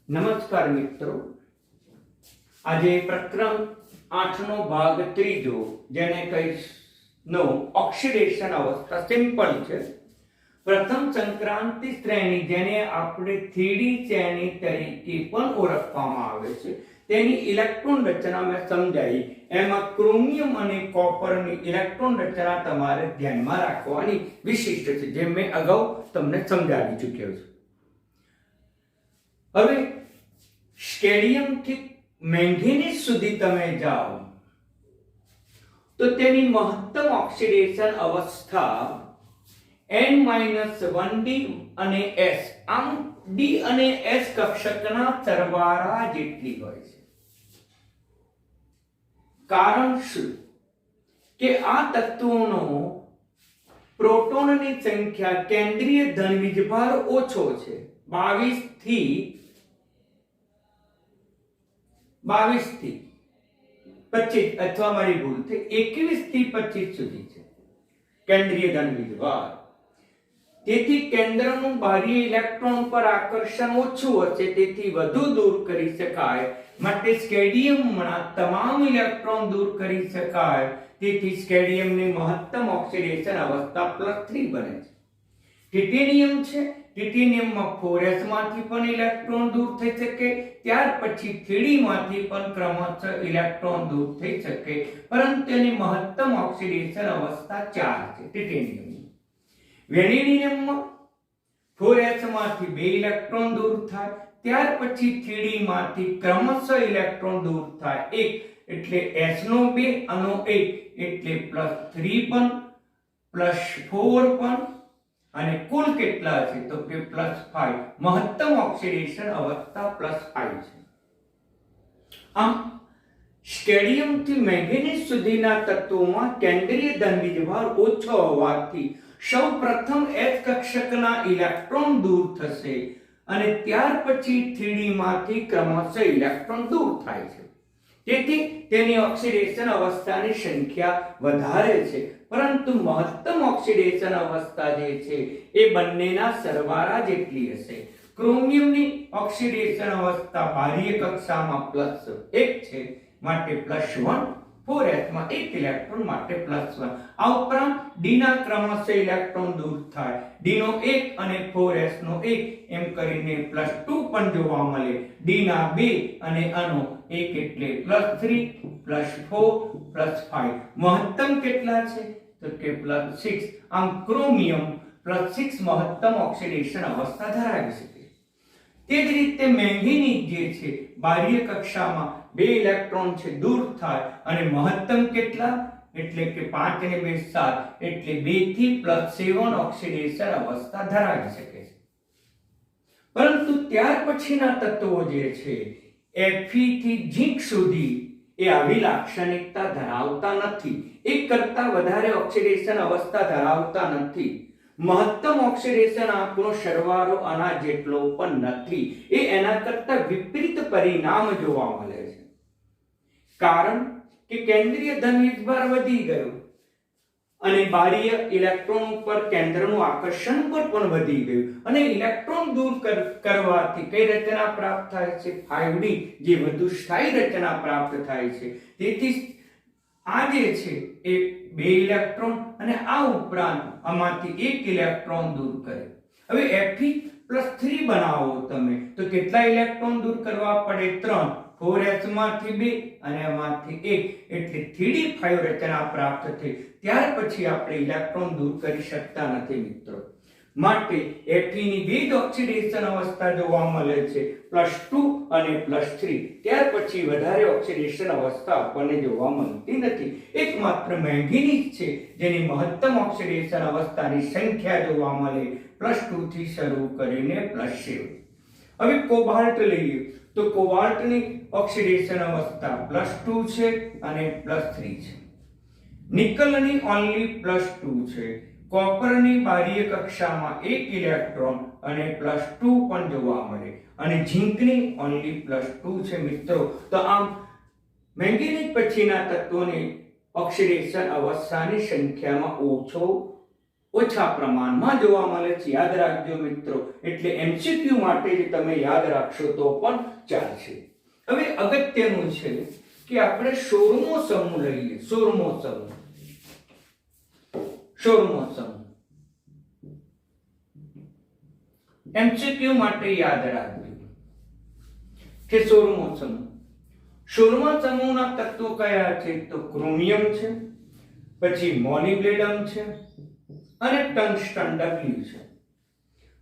નમસ્કાર મિત્રો, આજે પ્રકરણ 8 નો ભાગ ત્રીજો જેને કહીનો ઓક્સિડેશન અવસ્થા સિમ્પલ છે. પ્રથમ સંક્રાંતિ શ્રેણી જેને આપણે 3D શ્રેણી તરીકે પણ ઓળખવામાં આવે છે તેની ઇલેક્ટ્રોન રચના મેં સમજાવી. એમાં ક્રોમિયમ અને કોપરની ઇલેક્ટ્રોન રચના તમારે ધ્યાનમાં રાખવાની વિશિષ્ટ છે, જે મેં અગાઉ તમને સમજાવી ચૂક્યો છું. હવે સ્કેડિયમ થી મેંગેનીઝ સુધી તમે જાઓ તો તેની મહત્તમ ઓક્સિડેશન અવસ્થા n-1d અને s, આમ d અને s કક્ષકના સરવાળા જેટલી હોય છે. કારણ શું? કે આ તત્વોનો પ્રોટોનની સંખ્યા કેન્દ્રીય ધન વીજભાર ઓછો છે, 22 થી 25 અથવા મારી ભૂલ થઈ 21 થી 25 સુધી છે કેન્દ્રીય ધન વીજભાર. તેથી કેન્દ્રનું બાહ્ય ઇલેક્ટ્રોન પર આકર્ષણ ઓછું હશે, તેથી વધુ દૂર કરી શકાય. માટે સ્કેડિયમના તમામ ઇલેક્ટ્રોન દૂર કરી શકાય. તેથી સ્કેડિયમની મહત્તમ ઓક્સિડેશન અવસ્થા +3 બને છે. ટિટેનિયમ છે, ટિટેનિયમમાં 4s માંથી પણ ઇલેક્ટ્રોન દૂર થઈ શકે, ત્યાર પછી 3d માંથી પણ ક્રમશઃ ઇલેક્ટ્રોન દૂર થઈ શકે, પરંતુ તેની મહત્તમ ઓક્સિડેશન અવસ્થા 4 છે ટિટેનિયમ. વેનેડિયમમાં 4s માંથી 2 ઇલેક્ટ્રોન દૂર થાય, ત્યાર પછી 3d માંથી ક્રમશઃ ઇલેક્ટ્રોન દૂર થાય 1, એટલે s નો 2 આનો 1, એટલે +3 પણ +4 પણ, અને કુલ કેટલા છે તો કે +5. મહત્તમ ઓક્સિડેશન અવસ્થા +5 છે. આમ સ્કેડિયમ થી મેંગેનીઝ સુધીના તત્વોમાં કેન્દ્રીય ધન વીજભાર ઓછો હોવાથી સૌપ્રથમ H કક્ષકના ઇલેક્ટ્રોન દૂર થશે અને ત્યાર પછી 3d માંથી ક્રમશઃ ઇલેક્ટ્રોન દૂર થાય છે. તેથી તેની ઓક્સિડેશન અવસ્થાની સંખ્યા વધારે છે, પરંતુ મહત્તમ ઓક્સિડેશન અવસ્થા જે છે એ બંનેના સરવાળા જેટલી હશે. ક્રોમિયમની ઓક્સિડેશન અવસ્થા બાહ્ય કક્ષામાં +1 છે, માટે +1, 4s માં 1 ઇલેક્ટ્રોન માટે +1. આ ઉપરાંત d ના ક્રમશઃ ઇલેક્ટ્રોન દૂર થાય, d નો 1 અને 4s નો 1, એમ કરીને +2 પણ જોવા મળે. d ના 2 અને આનો 1 એટલે +3, +4, +5. મહત્તમ કેટલા છે તો કે +6. આમ ક્રોમિયમ +6 મહત્તમ ઓક્સિડેશન અવસ્થા ધરાવી શકે. તે જ રીતે મેંગેનીઝ જે છે બાહ્ય કક્ષામાં 2 ઇલેક્ટ્રોન છે દૂર થાય, અને મહત્તમ કેટલા એટલે કે 5 અને 2 7, એટલે 2 થી +7 ઓક્સિડેશન અવસ્થા ધરાવી શકે છે. પરંતુ ત્યાર પછીના તત્વો જે છે Fe થી ઝીંક સુધી એ આવી લાક્ષણિકતા ધરાવતા નથી, એક કરતા વધારે ઓક્સિડેશન અવસ્થા ધરાવતા નથી. મહત્તમ ઓક્સિડેશન આંકનો સરવાળો આના જેટલો પણ નથી, એ એના કરતા વિપરીત પરિણામ જોવા મળે છે. કારણ કે કેન્દ્રીય ધન વીજભાર વધી ગયો અને બાહ્ય ઇલેક્ટ્રોન ઉપર કેન્દ્રનું આકર્ષણ પણ વધી ગયું, અને ઇલેક્ટ્રોન દૂર કરવાથી કઈ રચના પ્રાપ્ત થાય છે 5d, જે વધુ સ્થાયી રચના પ્રાપ્ત થાય છે. તેથી આ જે છે એ 2 ઇલેક્ટ્રોન અને આ ઉપરાંત આમાંથી 1 ઇલેક્ટ્રોન દૂર કરે. હવે Fe+3 બનાવો તમે તો કેટલા ઇલેક્ટ્રોન દૂર કરવા પડે? 3. 4s માંથી 2 અને આમાંથી 1, એટલે 3d5 રચના પ્રાપ્ત થઈ. ત્યાર પછી આપણે ઇલેક્ટ્રોન દૂર કરી શકતા નથી મિત્રો. માટે Fe ની 2 ઓક્સિડેશન અવસ્થા જોવા મળે છે, +2 અને +3. ત્યાર પછી વધારે ઓક્સિડેશન અવસ્થા આપણને જોવા મળતી નથી. એકમાત્ર મેંગેનીઝ છે જેની મહત્તમ ઓક્સિડેશન અવસ્થાની સંખ્યા જોવા મળે +2 થી શરૂ કરીને +7. હવે કોબાલ્ટ લઈએ તો કોબાલ્ટની ઓક્સિડેશન અવસ્થા +2 છે અને +3 છે. નિકલની ઓન્લી +2 છે. કોપરની બાહ્ય કક્ષામાં 1 ઇલેક્ટ્રોન અને +2 પણ જોવા મળે, અને ઝીંકની ઓન્લી +2 છે મિત્રો. તો આમ મેંગેનીઝ પછીના તત્વોની ઓક્સિડેશન અવસ્થાની સંખ્યામાં ઓછો ઓછા પ્રમાણમાં જોવા મળે છે. યાદ રાખજો મિત્રો, એટલે એમસીક્યુ માટે જ તમે યાદ રાખશો તો પણ ચાલશે. હવે અગત્યનું છે કે આપણે 16મો સમૂહ લઈએ. 16મો સમૂહ એમસીક્યુ માટે યાદ રાખજો કે 16મો સમૂહ. 16મા સમૂહના તત્વો કયા છે? તો ક્રોમિયમ છે, પછી મોલિબ્ડેનમ છે અને ટંગસ્ટન W છે.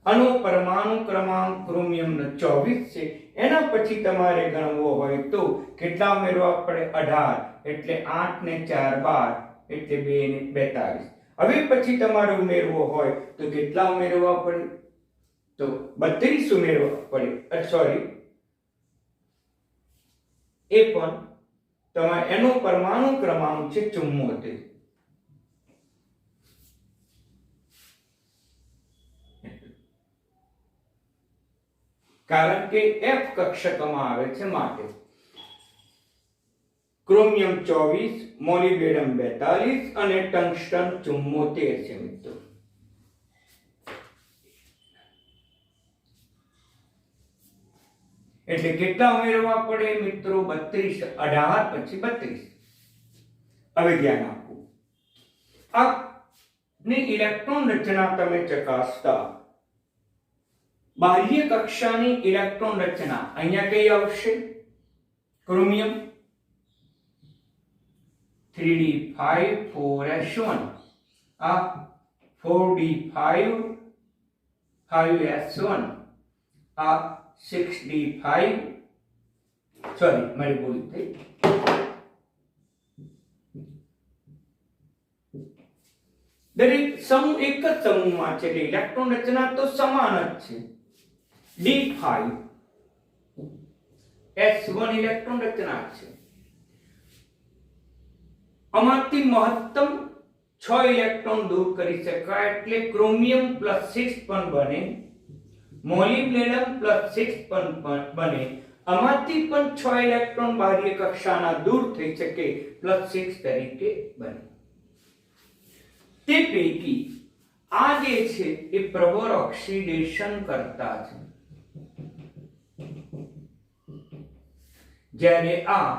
આનો પરમાણુ ક્રમાંક ક્રોમિયમનો 24 છે. એના પછી તમારે ગણવો હોય તો કેટલા ઉમેરવા પડે? 18, એટલે 8 ને 4 12, એટલે 2 ને 42. હવે પછી તમારે ઉમેરવો હોય તો કેટલા ઉમેરવા પડે? તો 32 ઉમેરવા પડે. સોરી, એ પણ તમારે એનો પરમાણુ ક્રમાંક છે 74. કારણ કે F કક્ષકમાં આવે છે માટે. ક્રોમિયમ 24, મોલિબ્ડેનમ 42 અને ટંગસ્ટન 74 છે મિત્રો. એટલે કેટલા ઉમેરવા પડે મિત્રો? 32, 18 પછી 32. હવે ધ્યાન આપો, આ ની ઇલેક્ટ્રોન રચના તમે ચકાસતા બાહ્ય કક્ષાની ઇલેક્ટ્રોન રચના અહીંયા કઈ આવશે? ક્રોમિયમ 3d5 4s1, આ 4d5 5s1, આ 6d5, સોરી મારી ભૂલ થઈ. દરેક સમૂહ એક જ સમૂહમાં છે એટલે ઇલેક્ટ્રોન રચના તો સમાન જ છે. d5 s1 ઇલેક્ટ્રોન રચના છે. આમાંથી મહત્તમ 6 ઇલેક્ટ્રોન દૂર કરી શકાય એટલે ક્રોમિયમ +6 પણ બને, મોલિબ્ડેનમ +6 પણ બને. આમાંથી પણ 6 ઇલેક્ટ્રોન બાહ્ય કક્ષાના દૂર થઈ શકે, +6 તરીકે બને. તે પૈકી આ જે છે એ પ્રબળ ઓક્સિડેશન કરતા છે, જ્યારે આ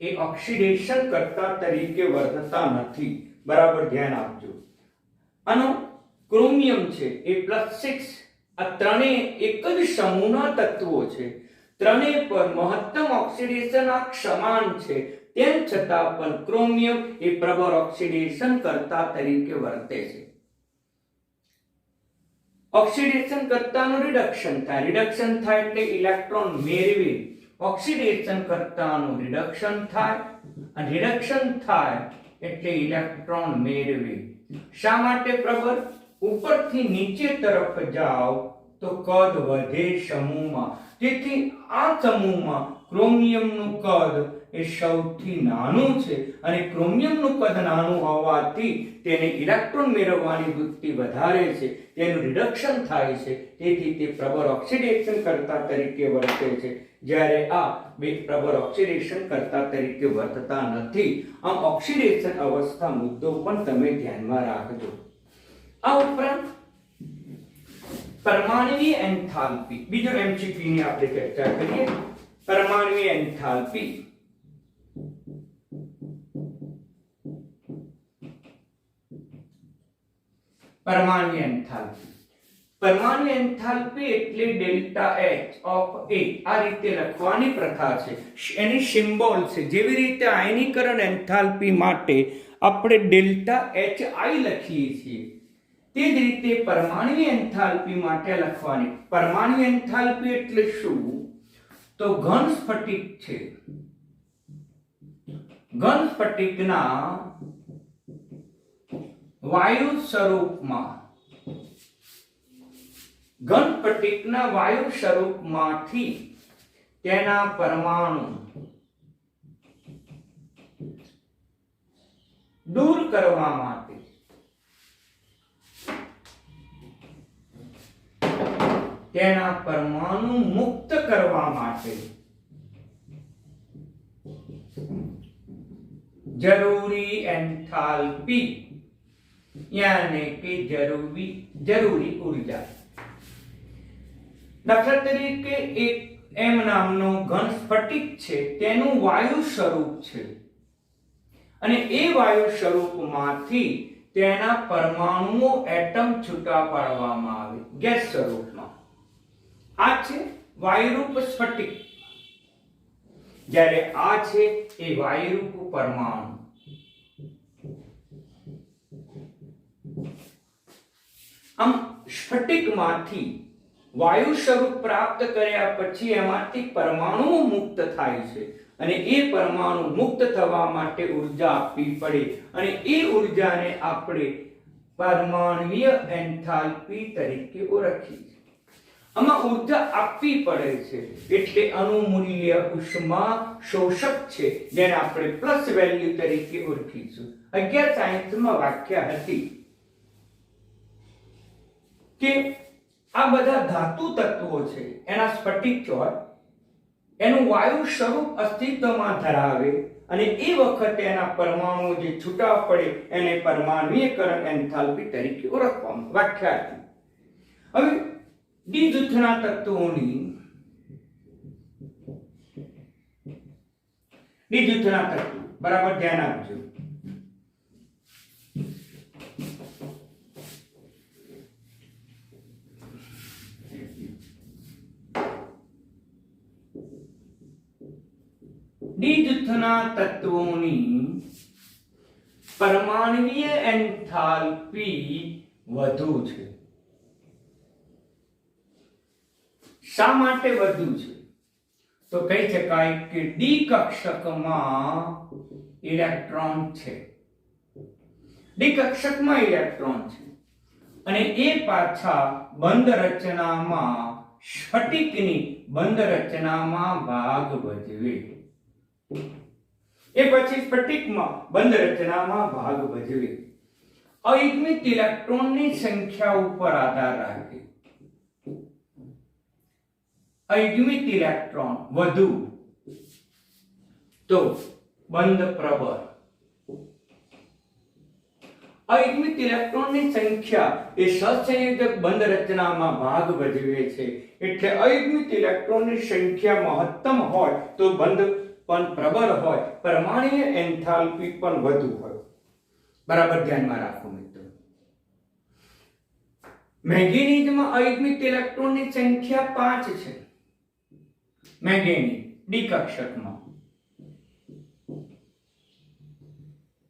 એ ઓક્સિડેશન કરતા તરીકે વર્તતા નથી. બરાબર ધ્યાન આપજો. આનો ક્રોમિયમ છે એ +6, આ ત્રણેય એક જ સમૂહના તત્વો છે. ત્રણેય પર મહત્તમ ઓક્સિડેશન આ સમાન છે, તેમ છતાં પણ ક્રોમિયમ એ પ્રબળ ઓક્સિડેશન કરતા તરીકે વર્તે છે. ઓક્સિડેશન કરતાનું રિડક્શન થાય, રિડક્શન થાય એટલે ઇલેક્ટ્રોન મેળવે, ઓક્સિડેશન કરતાનું રિડક્શન થાય, અને રિડક્શન થાય એટલે ઇલેક્ટ્રોન મેળવે. શા માટે પ્રબળ? ઉપરથી નીચે તરફ જાઓ તો કદ વધે સમૂહમાં. તેથી આ સમૂહમાં ક્રોમિયમનું કદ એ સૌથી નાનું છે, અને ક્રોમિયમનું કદ નાનું હોવાથી તેને ઇલેક્ટ્રોન મેળવવાની વૃત્તિ વધારે છે, તેનું રિડક્શન થાય છે, તેથી તે પ્રબળ ઓક્સિડેશન કરતા તરીકે વર્તે છે, જ્યારે આ બે પ્રબળ ઓક્સિડેશન કરતા તરીકે વર્તતા નથી. આમ ઓક્સિડેશન અવસ્થા મુદ્દો પણ તમે ધ્યાનમાં રાખજો. આ ઉપરાંત પરમાણુની એન્થાલ્પી, બીજો એમસીક્યુ ની આપણે ચર્ચા કરીએ. પરમાણુની એન્થાલ્પી પરમાણુ એન્થાલ્પી એટલે ડેલ્ટા H ઓફ A. આ રીતે લખવાની પ્રથા છે, એની સિમ્બોલ છે. જેવી રીતે આયનીકરણ એન્થાલ્પી માટે આપણે ડેલ્ટા HI લખીએ છીએ, તે જ રીતે પરમાણુ એન્થાલ્પી માટે લખવાની. પરમાણુ એન્થાલ્પી એટલે શું? તો ઘન સ્ફટિક છે, ઘન સ્ફટિકના વાયુ સ્વરૂપમાં, ઘન સ્ફટિકના વાયુ સ્વરૂપમાંથી તેના પરમાણુ દૂર કરવા માટે તેના પરમાણુ મુક્ત કરવા માટે જરૂરી એન્થાલ્પી यानी कि जरूरी ऊर्जा। दाखला तरीके एक एम नामनो घन स्फटिक छे तेनुं वायु स्वरूप छे અને એ વાયુ સ્વરૂપમાંથી તેના પરમાણુઓ એટમ છૂટા પાડવામાં આવે ગેસ સ્વરૂપમાં। આ છે વાયુરૂપ સ્ફટિક, જ્યારે આ છે એ વાયુરૂપ પરમાણુ। આમ સ્ફટિકમાંથી વાયુ સ્વરૂપ પ્રાપ્ત કર્યા પછી એમાંથી પરમાણુઓ મુક્ત થાય છે અને એ પરમાણુ મુક્ત થવા માટે ઊર્જા આપવી પડે અને એ ઊર્જાને આપણે પરમાણુય એન્થાલ્પી તરીકે ઓળખીએ છીએ। આમાં ઊર્જા આપવી પડે છે એટલે અણુમૂલ્ય ઉષ્મા શોષક છે, જેને આપણે પ્લસ વેલ્યુ તરીકે ઓળખીશું। 11 સાયન્સમાં વ્યાખ્યા હતી કે આ બધા ધાતુ તત્વો છે એના સ્ફટિક હોય, એનું વાયુ સ્વરૂપ અસ્તિત્વમાં ધરાવે અને એ વખતે એના પરમાણુઓ જે છૂટા પડે એને પરમાણુયકરણ એન્થાલ્પી તરીકે ઓળખવામાં વ્યાખ્યા હતી। હવે ડી જૂથના તત્વોની બરાબર ધ્યાન આપજો। डी जूथना तत्वोनी परमाणुीय एंथाल्पी વધુ છે। શા માટે વધુ છે? તો કહી શકાય કે ડી કક્ષકમાં ઇલેક્ટ્રોન છે, ડી કક્ષકમાં ઇલેક્ટ્રોન છે અને એ પાછા બંધ રચનામાં સ્ફટિકની બંધ રચનામાં ભાગ ભજવે। એ પછી સ્ફટિકમાં બંધ રચનામાં ભાગ ભજવે। અયુગ્મિત ઇલેક્ટ્રોનની સંખ્યા ઉપર આધાર રાખે। અયુગ્મિત ઇલેક્ટ્રોન વધુ તો બંધ પ્રબળ। અયુગ્મિત ઇલેક્ટ્રોનની સંખ્યા એ સહસંયોજક બંધ રચનામાં ભાગ ભજવે છે, એટલે અયુગ્મિત ઇલેક્ટ્રોનની સંખ્યા મહત્તમ હોય તો બંધ પણ પ્રબળ હોય, પરમાણુય એન્થાલ્પી પણ વધુ હોય। બરાબર ધ્યાનમાં રાખો મિત્રો। મેંગેનીઝમાં અયુગ્મિત ઇલેક્ટ્રોનની સંખ્યા 5 છે। મેંગેનીઝ ડી કક્ષકમાં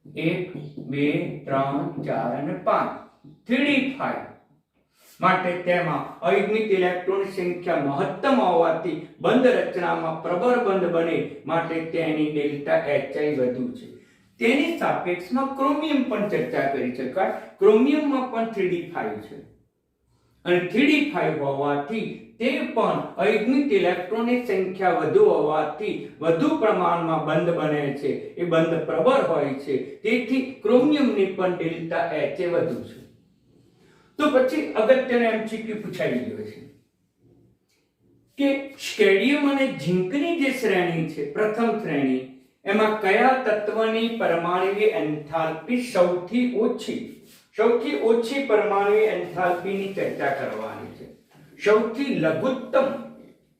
1 2 3 4 અને 5 3d5 માટે તેમાં અયુગ્મિત ઇલેક્ટ્રોનની સંખ્યા મહત્તમ હોવાથી બંધ રચનામાં પ્રબળ બંધ બને માટે તેની ડેલ્ટા HI વધુ છે। તેની સાપેક્ષમાં ક્રોમિયમ પણ ચર્ચા કરી શકાય। ક્રોમિયમમાં પણ 3d5 છે અને 3d5 હોવાથી તે પણ અયુગ્મિત ઇલેક્ટ્રોનની સંખ્યા વધુ હોવાથી વધુ પ્રમાણમાં બંધ બને છે, એ બંધ પ્રબળ હોય છે, તેથી ક્રોમિયમની પણ ડેલ્ટા HI વધુ છે। तो પછી અગત્યનો એમસીક્યુ પૂછાઈ ગયો છે કે સ્કેડિયમ અને ઝિંકની જે શ્રેણી છે, પ્રથમ શ્રેણી, એમાં કયા તત્વની પરમાણુય એન્થાલ્પી સૌથી ઓછી પરમાણુય એન્થાલ્પીની ચર્ચા કરવાની છે। સૌથી લઘુત્તમ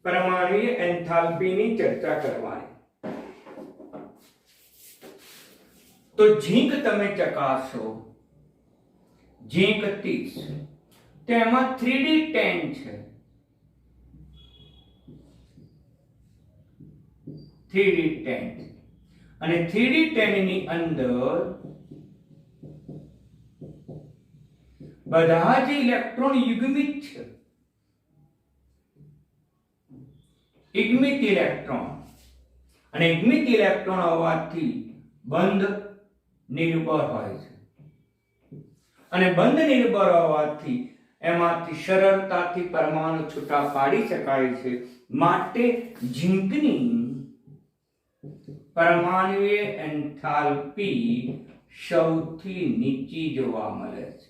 પરમાણુય એન્થાલ્પીની ચર્ચા કરવાની। તો ઝિંક તમે ચકાસો, ઝિંક 30 તેમાં 3d10 છે, 3d10 અને 3d10 ની અંદર બધા જ ઇલેક્ટ્રોન યુગ્મિત છે। युग्मित इलेक्ट्रॉन અને युग्मित इलेक्ट्रॉन હોવાથી બંધ નિર્ભર હોય છે અને બંધ નિર્ભર હોવાથી એમાંથી સરળતાથી પરમાણુ છૂટા પાડી શકાય છે। માટે ઝિંકની પરમાણુય એન્થાલ્પી સૌથી નીચી જોવા મળે છે।